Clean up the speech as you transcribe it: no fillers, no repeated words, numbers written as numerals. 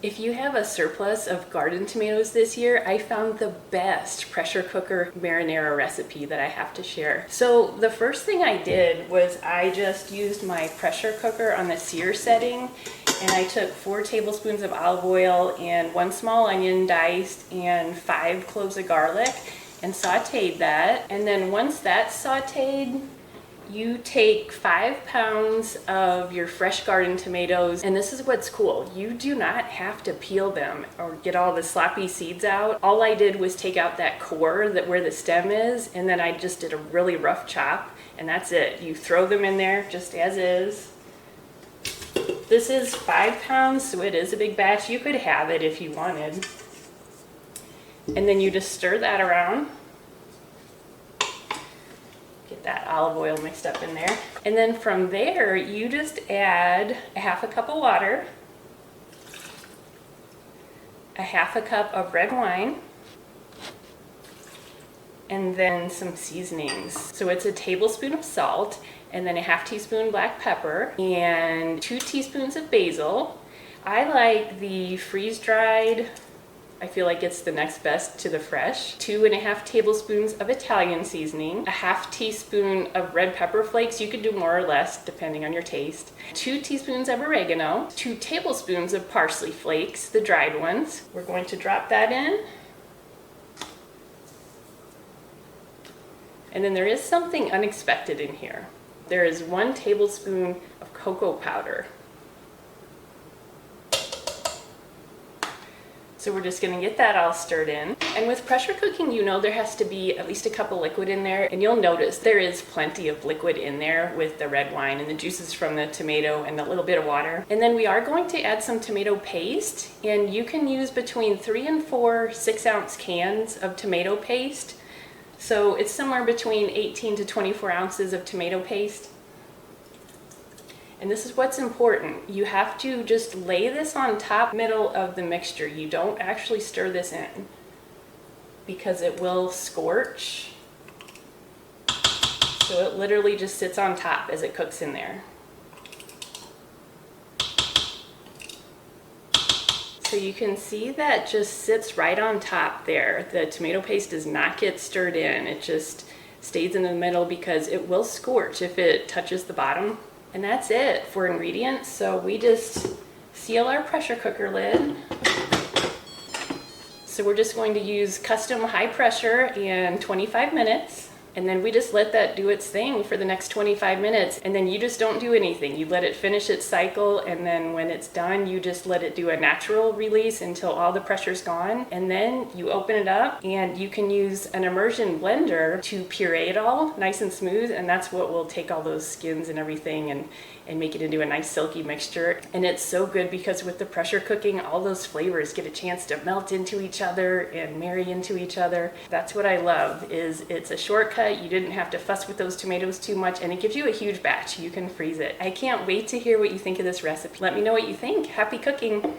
If you have a surplus of garden tomatoes this year, I found the best pressure cooker marinara recipe that I have to share. So the first thing I did was I just used my pressure cooker on the sear setting, and I took 4 tablespoons of olive oil and 1 small onion diced and 5 cloves of garlic and sauteed that. And then once that's sauteed, you take 5 pounds of your fresh garden tomatoes, and this is what's cool. You do not have to peel them or get all the sloppy seeds out. All I did was take out that core where the stem is, and then I just did a really rough chop, and that's it. You throw them in there just as is. This is 5 pounds, so it is a big batch. You could have it if you wanted. And then you just stir that around. Get that olive oil mixed up in there. And then from there, you just add a 1/2 cup of water, a 1/2 cup of red wine, and then some seasonings. So it's a tablespoon of salt, and then a 1/2 teaspoon black pepper, and 2 teaspoons of basil. I like the freeze-dried. I feel like it's the next best to the fresh. 2.5 tablespoons of Italian seasoning, a 1/2 teaspoon of red pepper flakes. You could do more or less depending on your taste. 2 teaspoons of oregano, 2 tablespoons of parsley flakes, the dried ones. We're going to drop that in. And then there is something unexpected in here. There is 1 tablespoon of cocoa powder. So we're just gonna get that all stirred in. And with pressure cooking, you know there has to be at least a cup of liquid in there, and you'll notice there is plenty of liquid in there with the red wine and the juices from the tomato and a little bit of water. And then we are going to add some tomato paste, and you can use between 3 and 4 6-ounce cans of tomato paste. So it's somewhere between 18 to 24 ounces of tomato paste. And this is what's important. You have to just lay this on top middle of the mixture. You don't actually stir this in because it will scorch. So it literally just sits on top as it cooks in there. So you can see that just sits right on top there. The tomato paste does not get stirred in. It just stays in the middle because it will scorch if it touches the bottom. And that's it for ingredients. So we just seal our pressure cooker lid. So we're just going to use custom high pressure and 25 minutes. And then we just let that do its thing for the next 25 minutes. And then you just don't do anything. You let it finish its cycle. And then when it's done, you just let it do a natural release until all the pressure's gone. And then you open it up and you can use an immersion blender to puree it all nice and smooth. And that's what will take all those skins and everything and make it into a nice silky mixture. And it's so good because with the pressure cooking, all those flavors get a chance to melt into each other and marry into each other. That's what I love, is it's a shortcut. You didn't have to fuss with those tomatoes too much, and it gives you a huge batch. You can freeze it. I can't wait to hear what you think of this recipe. Let me know what you think. Happy cooking.